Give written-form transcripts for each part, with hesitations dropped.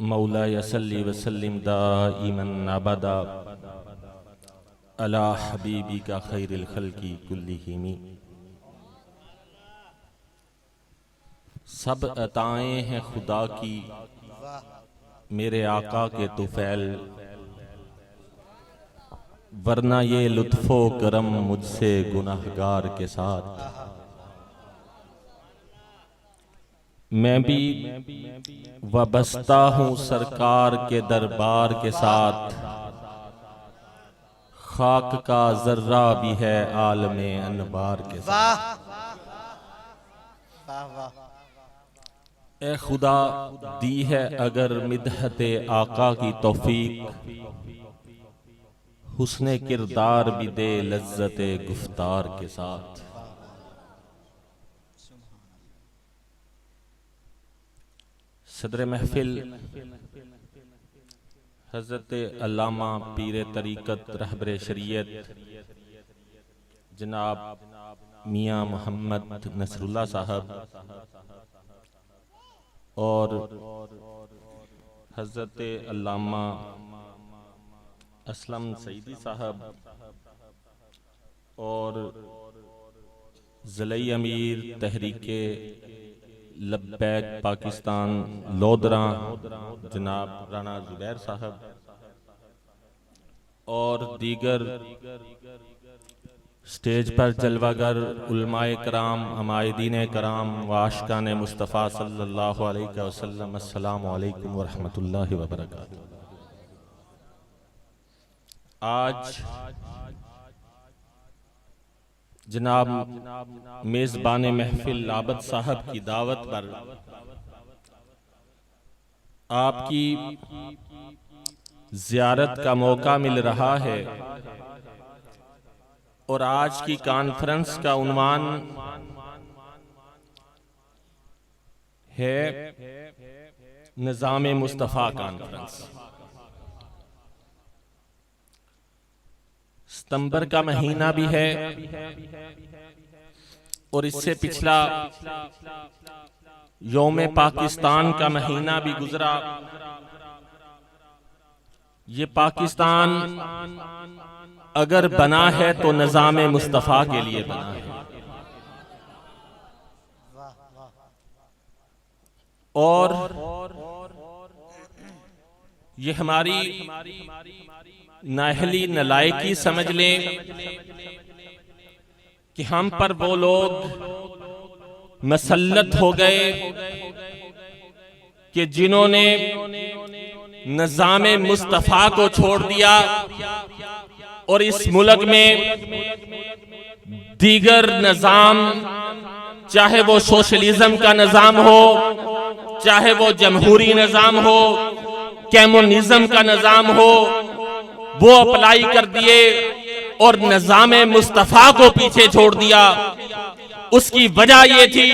مولاي صل وسلم دائما ابدا على حبيبك خير الخلق كلهم. سب عطائیں ہیں خدا کی میرے آقا کے طفیل، ورنہ یہ لطف و کرم مجھ سے گناہگار کے ساتھ. میں بھی وابستہ ہوں سرکار کے دربار کے ساتھ، خاک کا ذرہ بھی ہے عالم انوار کے ساتھ. اے خدا دی ہے اگر مدحت آقا کی توفیق، حسن کردار بھی دے لذت گفتار کے ساتھ. صدر محفل حضرت علامہ پیر طریقت رہبر شریعت جناب میاں محمد نصر اللہ صاحب اور حضرت علامہ اسلم سعیدی صاحب اور ضلعی امیر تحریک لبیک پاکستان لودراں جناب رانا زبیر صاحب اور دیگر سٹیج پر جلوہ گر علماء کرام، عمائدین کرام و عاشقان مصطفیٰ صلی اللہ علیہ وسلم، السلام علیکم ورحمۃ اللہ وبرکاتہ. آج جناب میزبان محفل عابد صاحب کی دعوت پر آپ کی زیارت کا موقع مل رہا ہے، اور آج کی کانفرنس کا عنوان ہے نظام مصطفیٰ کانفرنس. ستمبر کا مہینہ بھی ہے اور اس سے پچھلا یوم پاکستان کا مہینہ بھی گزرا. یہ پاکستان اگر بنا ہے تو نظام مصطفیٰ کے لیے بنا ہے، اور یہ ہماری نااہلی نالائکی سمجھ لیں کہ ہم پر وہ لوگ مسلط ہو گئے کہ جنہوں نے نظام مصطفیٰ کو چھوڑ دیا اور اس ملک میں دیگر نظام، چاہے وہ سوشلزم کا نظام ہو، چاہے وہ جمہوری نظام ہو، کمیونزم کا نظام ہو، وہ اپلائی کر دیے اور نظام مصطفیٰ کو پیچھے چھوڑ دیا. اس کی وجہ یہ تھی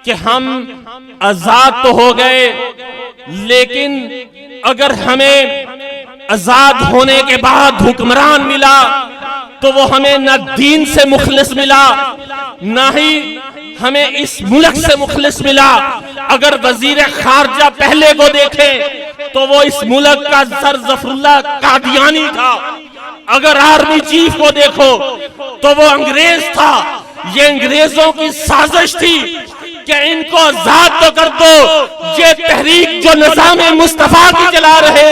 کہ ہم آزاد تو ہو گئے، لیکن اگر ہمیں آزاد ہونے کے بعد حکمران ملا تو وہ ہمیں نہ دین سے مخلص ملا، نہ ہی ہمیں اس ملک سے مخلص ملا. اگر وزیر خارجہ پہلے کو دیکھیں تو وہ اس ملک کا سر ظفر اللہ قادیانی تھا. اگر آرمی چیف کو دیکھو تو وہ انگریز تھا. یہ انگریزوں کی سازش تھی کہ ان کو آزاد تو کر دو. یہ تحریک جو نظام مصطفیٰ کی چلا رہے،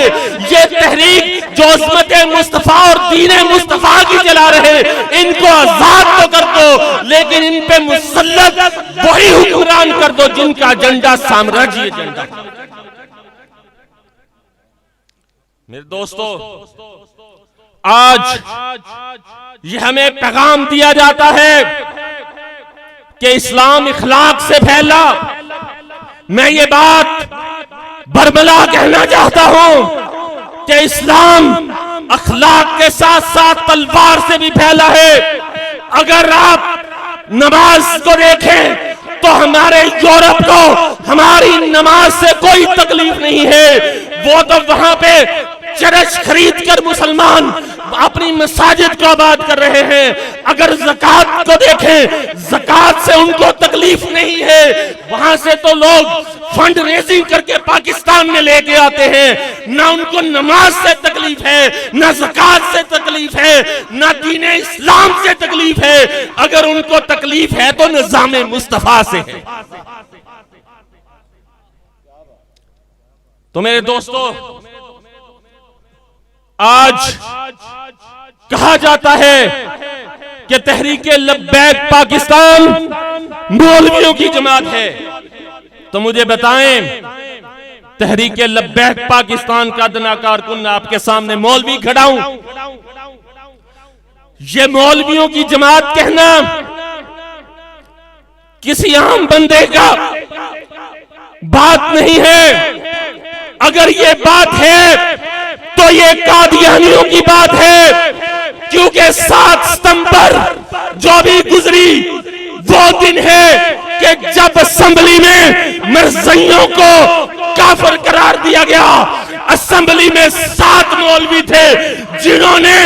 یہ تحریک جو عظمت مصطفیٰ اور دین مصطفیٰ کی چلا رہے، ان کو آزاد تو کر دو، لیکن ان پہ مسلط وہی حکمران کر دو جن کا ایجنڈا سامراجی ایجنڈا. میرے دوستو، آج یہ ہمیں پیغام دیا جاتا ہے کہ اسلام اخلاق سے پھیلا. میں یہ بات برملا کہنا چاہتا ہوں کہ اسلام اخلاق کے ساتھ ساتھ تلوار سے بھی پھیلا ہے. اگر آپ نماز کو دیکھیں تو ہمارے یورپ کو ہماری نماز سے کوئی تکلیف نہیں ہے. وہ تو وہاں پہ چرچ خرید کر مسلمان اپنی مساجد کو آباد کر رہے ہیں. اگر زکوٰۃ کو دیکھیں, زکوٰۃ سے ان کو تکلیف نہیں ہے. وہاں سے تو لوگ فنڈ ریزنگ کر کے پاکستان میں لے کے آتے ہیں. نہ ان کو نماز سے تکلیف ہے, نہ زکوٰۃ سے تکلیف ہے, نہ دین اسلام سے تکلیف ہے. اگر ان کو تکلیف ہے تو نظام مصطفیٰ سے ہے. تو میرے دوستو, آج کہا جاتا ہے کہ تحریک لبیک پاکستان مولویوں کی جماعت ہے. تو مجھے بتائیں, تحریک لبیک پاکستان کا ادنا کارکن آپ کے سامنے مولوی کھڑا ہوں, یہ مولویوں کی جماعت کہنا کسی عام بندے کا بات نہیں ہے. اگر یہ بات ہے تو یہ قادیانیوں کی بات ہے, کیونکہ 7 ستمبر جو بھی گزری وہ دن ہے کہ جب اسمبلی میں مرزائیوں کو کافر قرار دیا گیا. اسمبلی میں 7 مولوی تھے جنہوں نے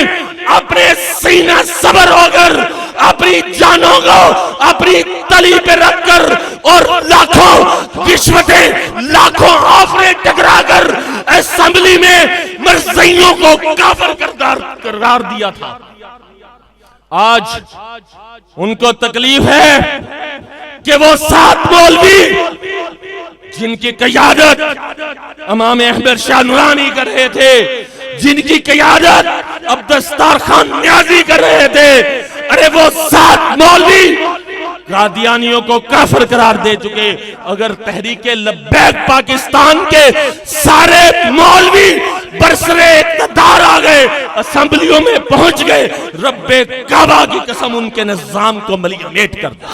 اپنے سینہ صبر ہو کر اپنی جانوں کو اپنی تلی پہ رکھ کر اور لاکھوں رشوتیں, لاکھوں آفریں ٹکرا کر اسمبلی میں مرزائیوں کو کافر قرار دیا تھا. آج ان کو تکلیف ہے کہ وہ 7 مولوی جن کی قیادت امام احمد شاہ نورانی کر رہے تھے, جن کی قیادت عبدالستار خان نیازی کر رہے تھے, ارے وہ 7 مولوی قادیانیوں کو کافر قرار دے چکے. اگر تحریک لبیک پاکستان کے سارے مولوی برسرے اقتدار آ گئے, اسمبلیوں میں پہنچ گئے, رب کعبہ کی قسم ان کے نظام کو ملیہ میٹ کر دے.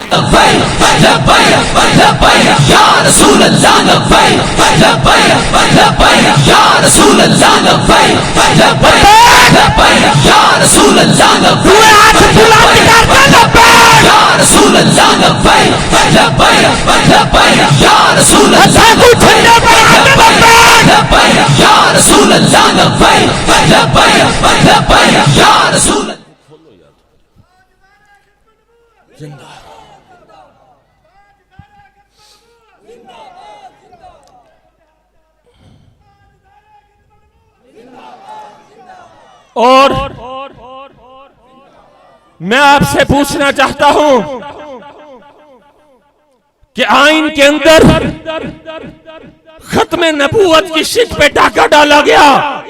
یا رسول اللہ لبیک لبیک یا رسول اللہ لبیک لبیک یا رسول اللہ لبیک یا رسول اللہ لبیک لبیک یا رسول اللہ لبیک یا رسول اللہ لبیک لبیک یا رسول اور میں آپ سے پوچھنا چاہتا ہوں کہ آئین کے اندر ختم نبوت کی شک پہ ڈاکہ ڈالا گیا.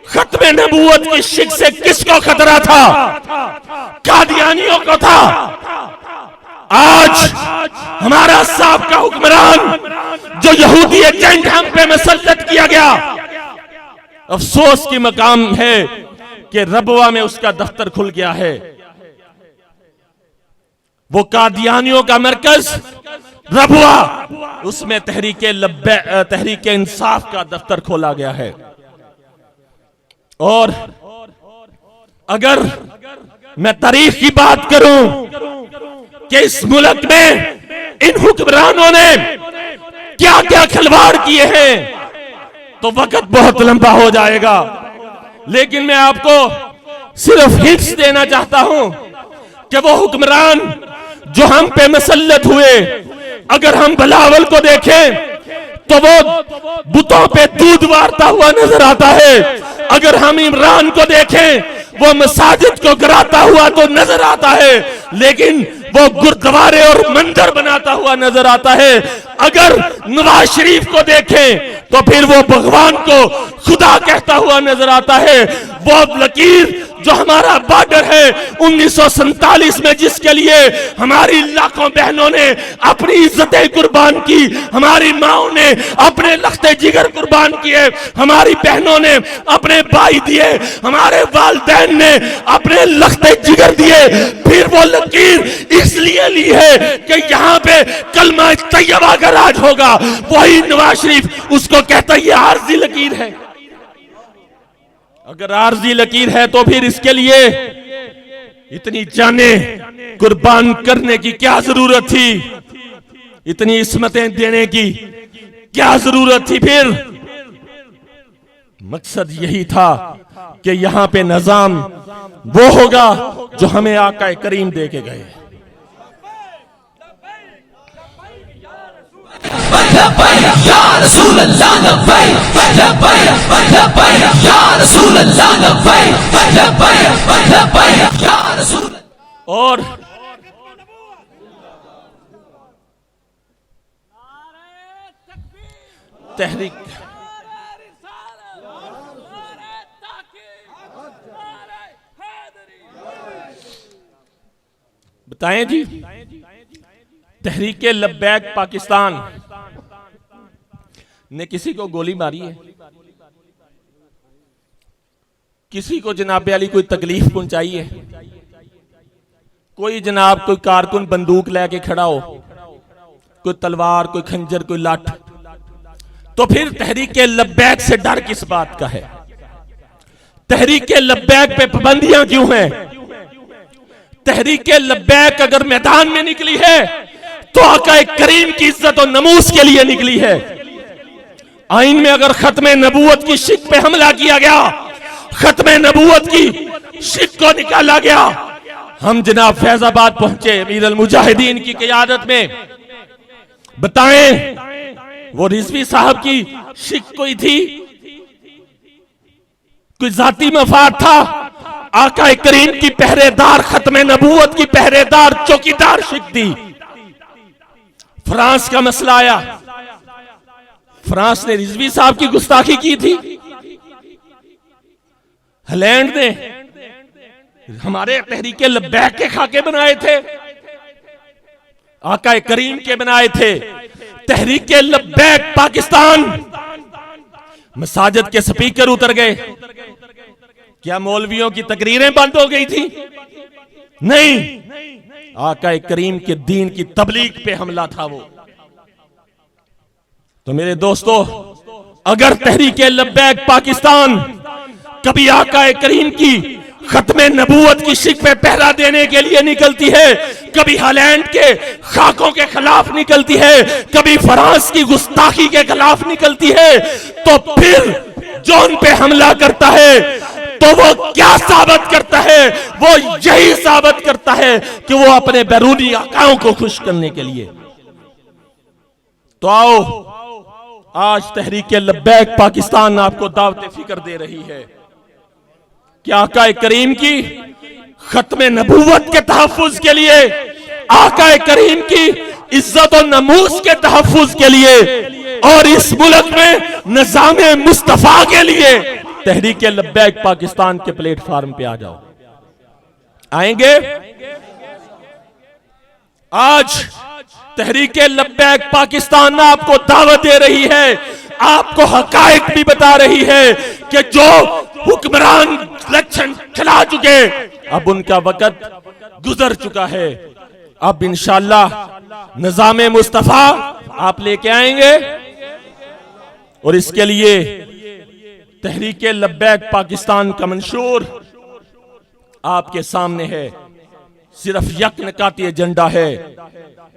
ختم نبوت کی شک سے کس کو خطرہ تھا؟ قادیانیوں کو تھا. آج ہمارا سابقہ حکمران جو یہودی ایجنٹ ہم پہ مسلط کیا گیا, افسوس کی مقام ہے کہ ربوہ میں اس کا دفتر کھل گیا ہے. وہ قادیانیوں کا مرکز ربوہ, اس میں تحریک انصاف کا دفتر کھولا گیا ہے. اور اگر میں تاریخ کی بات کروں کہ اس ملک میں ان حکمرانوں نے کیا کیا کھلواڑ کیے ہیں تو وقت بہت لمبا ہو جائے گا. لیکن میں آپ کو صرف ہنٹس دینا چاہتا ہوں کہ وہ حکمران جو ہم پہ مسلط ہوئے, اگر ہم بلاول کو دیکھیں تو وہ بتوں پہ دودھ وارتا ہوا نظر آتا ہے. اگر ہم عمران کو دیکھیں وہ مساجد کو گراتا ہوا تو نظر آتا ہے, لیکن وہ گردوارے اور مندر بناتا ہوا نظر آتا ہے. اگر نواز شریف کو دیکھیں تو پھر وہ بھگوان کو خدا کہتا ہوا نظر آتا ہے. وہ لکیر جو ہمارا بارڈر ہے 1947 میں, جس کے لیے ہماری لاکھوں بہنوں نے اپنی عزتیں قربان کی, ہماری ماؤں نے اپنے لخت جگر قربان کیے, ہماری بہنوں نے اپنے بھائی دیے, ہمارے والدین نے اپنے لخت جگر دیے, پھر وہ لکیر اس لیے لی ہے کہ یہاں پہ کلمہ طیبہ کا راج ہوگا. وہی نواز شریف اس کو کہتا ہے یہ عارضی لکیر ہے. اگر عارضی لکیر ہے تو پھر اس کے لیے اتنی جانیں قربان کرنے کی کیا ضرورت تھی, اتنی عصمتیں دینے کی کیا ضرورت تھی؟ پھر مقصد یہی تھا کہ یہاں پہ نظام وہ ہوگا جو ہمیں آقا کریم دے کے گئے. لبیک یا رسول اللہ لبیک لبیک لبیک یا رسول اللہ لبیک لبیک لبیک یا رسول. اور تحریک بتائیں جی، تحریک لبیک پاکستان نے کسی کو گولی ماری ہے؟ کسی کو جناب علی کوئی تکلیف پہنچائی ہے؟ کوئی جناب کوئی کارکن بندوق لے کے کھڑا ہو، کوئی تلوار، کوئی خنجر، کوئی لاٹھ، تو پھر تحریک لبیک سے ڈر کس بات کا ہے؟ تحریک لبیک پہ پابندیاں کیوں ہیں؟ تحریک لبیک اگر میدان میں نکلی ہے تو آقا کریم کی عزت و نموس کے لیے نکلی ہے. آئین میں اگر ختم نبوت کی شک پہ حملہ کیا گیا، ختم نبوت کی شک کو نکالا گیا. ہم جناب فیض آباد پہنچے امیر المجاہدین کی قیادت میں. بتائیں وہ رضوی صاحب کی شک کوئی تھی؟ کوئی ذاتی مفاد تھا؟ آقا کریم کی پہرے دار، ختم نبوت کی پہرے دار، چوکیدار شک تھی. فرانس کا مسئلہ آیا، فرانس نے رضوی صاحب کی گستاخی کی تھی. ہالینڈ نے ہمارے تحریک لبیک کے خاکے بنائے تھے، آقا کریم کے بنائے تھے. تحریک لبیک پاکستان، مساجد کے سپیکر اتر گئے. کیا مولویوں کی تقریریں بند ہو گئی تھی؟ نہیں، آقا کریم کے دین کی تبلیغ پہ حملہ تھا وہ. تو میرے دوستو، اگر تحریک لبیک پاکستان کبھی آقا کریم کی ختم نبوت کی شک پہ پہرا دینے کے لیے نکلتی ہے، کبھی ہالینڈ کے خاکوں کے خلاف نکلتی ہے، کبھی فرانس کی گستاخی کے خلاف نکلتی ہے، تو پھر جو ان پہ حملہ کرتا ہے تو وہ کیا ثابت کرتا ہے؟ وہ یہی ثابت کرتا ہے کہ وہ اپنے بیرونی آقاؤں کو خوش کرنے کے لیے. تو آؤ، آج تحریک لبیک پاکستان آپ کو دعوت فکر دے رہی ہے کہ آقا کریم کی ختم نبوت کے تحفظ کے لیے، آقا کریم کی عزت و نموس کے تحفظ کے لیے، اور اس ملک میں نظام مصطفیٰ کے لیے تحریک لبیک پاکستان کے پلیٹ فارم پہ آ جاؤ. آئیں گے؟ آج تحریک لبیک پاکستان آپ کو دعوت دے رہی ہے، آپ کو حقائق بھی بتا رہی ہے کہ جو حکمران الیکشن کھلا چکے، اب ان کا وقت گزر چکا ہے. اب انشاءاللہ نظام مصطفیٰ آپ لے کے آئیں گے، اور اس کے لیے تحریک لبیک پاکستان کا منشور آپ کے سامنے ہے. صرف یک نکاتی ایجنڈا ہے،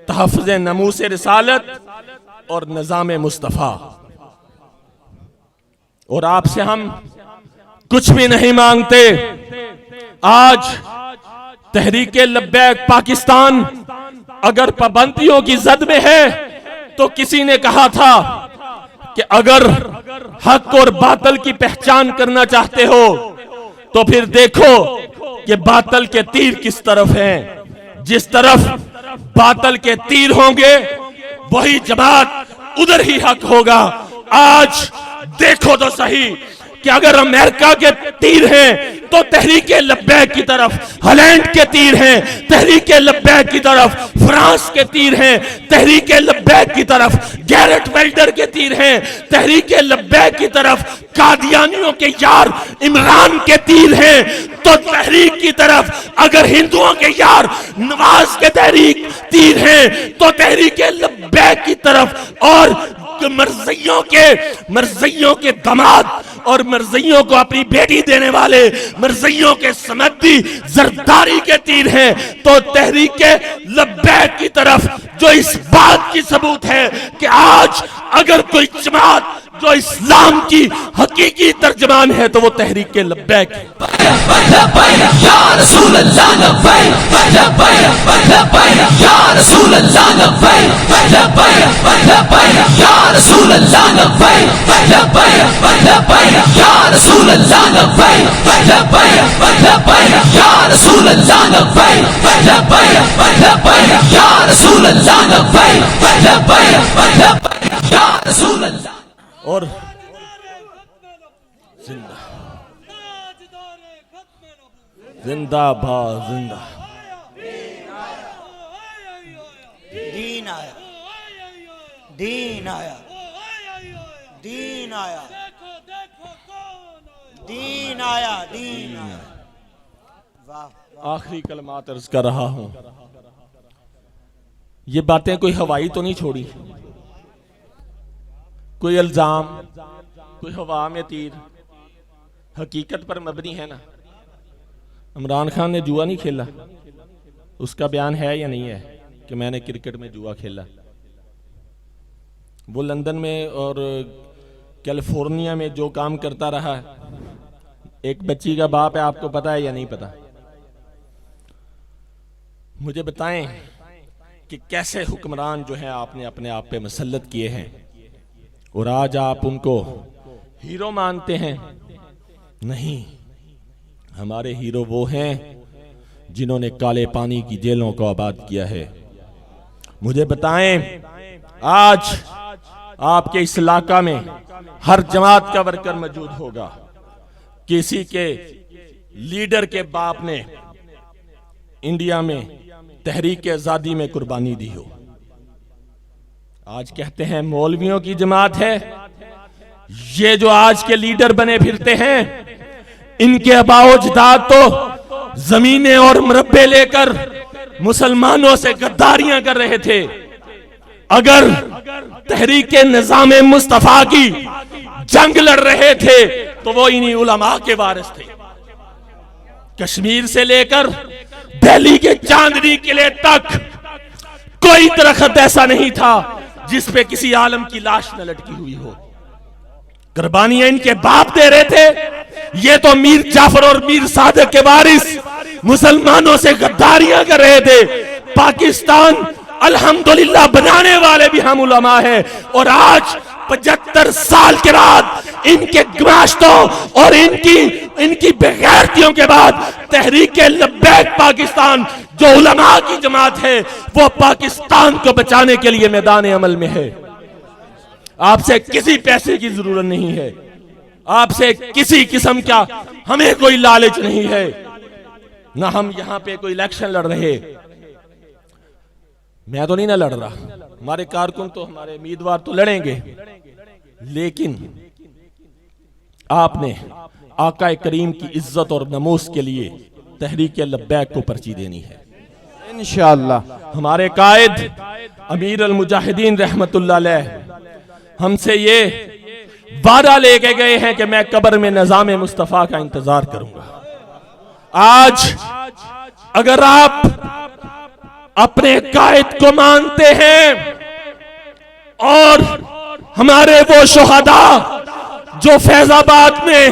تحفظ ناموس رسالت اور نظام مصطفیٰ. اور آپ سے ہم کچھ بھی نہیں مانگتے. آج تحریک لبیک پاکستان اگر پابندیوں کی زد میں ہے تو کسی نے کہا تھا کہ اگر حق اور باطل کی پہچان کرنا چاہتے ہو تو پھر دیکھو کہ باطل کے تیر کس طرف ہیں. جس طرف باطل کے تیر ہوں گے وہی جماعت ادھر ہی حق ہوگا. آج دیکھو تو صحیح کہ اگر امریکہ کے تیر ہیں تو تحریک لبیک کی طرف، ہالینڈ کے تیر ہیں تحریک لبیک کی طرف، فرانس کے تیر ہیں تحریک لبیک کی طرف، گیرٹ ویلڈر کے تیر ہیں تحریک لبیک کی طرف، قادیانیوں کے یار عمران کے تیر ہیں تو تحریک کی طرف، اگر ہندوؤں کے یار نواز کے تحریک تیر ہیں تو تحریک لبیک کی طرف، اور مرزیوں کے داماد اور مرزیوں کو اپنی بیٹی دینے والے مرزیوں کے سمدی زرداری کے تیر ہیں تو تحریک لبیک کی طرف، جو اس بات کی ثبوت ہے کہ آج اگر کوئی جماعت جو اسلام کی حقیقی ترجمان ہے تو وہ تحریک لبیک ہے. لبیک یا رسول اللہ لبیک لبیک لبیک یا رسول اللہ لبیک لبیک لبیک یا رسول اللہ لبیک لبیک لبیک یا رسول اللہ لبیک لبیک لبیک یا رسول اللہ لبیک لبیک لبیک یا رسول اللہ لبیک لبیک لبیک یا رسول اللہ. اور زندہ زندہ باد زندہ. دین آیا دین آیا دین آیا دین آیا دین آیا. آخری کلمات عرض کر رہا ہوں. یہ باتیں کوئی ہوائی تو نہیں چھوڑی، کوئی الزام، کوئی ہوا میں تیر، حقیقت پر مبنی ہے نا. عمران خان نے جوا نہیں کھیلا، اس کا بیان ہے یا نہیں ہے کہ میں نے کرکٹ میں جوا کھیلا؟ وہ لندن میں اور کیلیفورنیا میں جو کام کرتا رہا، ایک بچی کا باپ ہے، آپ کو پتا ہے یا نہیں پتا؟ مجھے بتائیں کہ کیسے حکمران جو ہیں آپ نے اپنے آپ پہ مسلط کیے ہیں اور آج آپ ان کو ہیرو مانتے ہیں. نہیں، ہمارے ہیرو وہ ہیں جنہوں نے کالے پانی کی جیلوں کو آباد کیا ہے. مجھے بتائیں آج آپ کے اس علاقہ میں ہر جماعت کا ورکر موجود ہوگا، کسی کے لیڈر کے باپ نے انڈیا میں تحریک آزادی میں قربانی دی ہو. آج کہتے ہیں مولویوں کی جماعت ہے. یہ جو آج کے لیڈر بنے پھرتے ہیں، ان کے آباء و اجداد تو زمینیں اور مربع لے کر مسلمانوں سے غداریاں کر رہے تھے. اگر تحریک نظام مصطفیٰ کی جنگ لڑ رہے تھے تو وہ انہی علماء کے وارث تھے. کشمیر سے لے کر دہلی کے چاندنی قلعے تک کوئی درخت ایسا نہیں تھا جس پہ کسی عالم کی لاش نہ لٹکی ہوئی ہو. قربانیاں ان کے باپ دے رہے تھے. یہ تو میر جعفر اور میر صادق کے وارث مسلمانوں سے غداریاں کر رہے تھے. پاکستان الحمدللہ بنانے والے بھی ہم علماء ہیں، اور آج 75 سال کے بعد ان کے گماشتوں اور ان کی بغیرتیوں کے بعد تحریک لبیک پاکستان جو علماء کی جماعت ہے وہ پاکستان کو بچانے کے لیے میدان عمل میں ہے. آپ سے کسی پیسے کی ضرورت نہیں ہے، آپ سے کسی قسم کا ہمیں کوئی لالچ نہیں ہے، نہ ہم یہاں پہ کوئی الیکشن لڑ رہے. میں تو نہیں نہ لڑ رہا، ہمارے کارکن تو ہمارے امیدوار تو لڑیں گے، لیکن آپ نے آقا کریم کی عزت اور نموس کے لیے تحریک لبیک کو پرچی دینی ہے انشاءاللہ. ہمارے قائد امیر المجاہدین رحمت اللہ علیہ ہم سے یہ وعدہ لے کے گئے ہیں کہ میں قبر میں نظام مصطفیٰ کا انتظار کروں گا. آج اگر آپ اپنے قائد کو مانتے ہیں اور ہمارے وہ شہداء جو فیض آباد میں،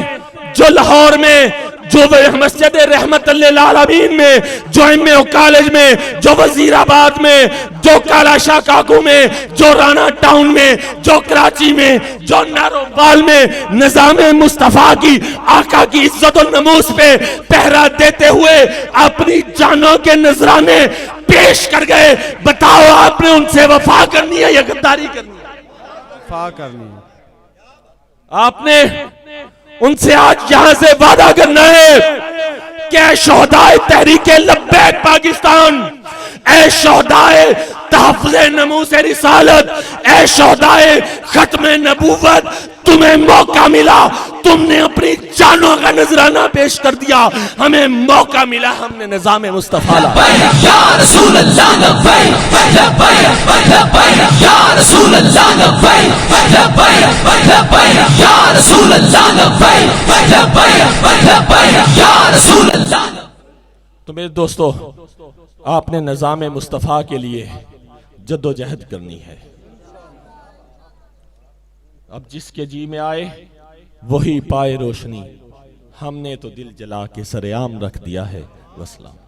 جو لاہور میں، جو مسجد رحمت للعالمین میں، جو ایم کالج میں، جو وزیر آباد میں، جو کالا شاہ کاکو میں، جو رانا ٹاؤن میں، جو کراچی میں، جو ناروبال میں نظام مصطفیٰ کی آقا کی عزت و نموس پہ پہرا دیتے ہوئے اپنی جانوں کے نذرانے پیش کر گئے، بتاؤ آپ نے ان سے وفا کرنی ہے یا غداری کرنی ہے؟ وفا کرنی ہے. آپ نے ان سے آج یہاں سے وعدہ کرنا ہے کہ اے شہدائے تحریک لبیک پاکستان، اے شہدائے تحفظ نموس رسالت، اے شہدائے ختم نبوت، تمہیں موقع ملا، تم نے اپنی جانوں کا نذرانہ پیش کر دیا، ہمیں موقع ملا، ہم نے نظام مصطفیٰ لا. یا رسول اللہ لبیک لبیک لبیک یا رسول اللہ لبیک لبیک لبیک یا رسول اللہ لبیک لبیک لبیک یا رسول اللہ. تو میرے دوستو، آپ نے نظام مصطفیٰ کے لیے جد و جہد کرنی ہے. اب جس کے جی میں آئے وہی پائے روشنی، ہم نے تو دل جلا کے سر عام رکھ دیا ہے۔ وسلام۔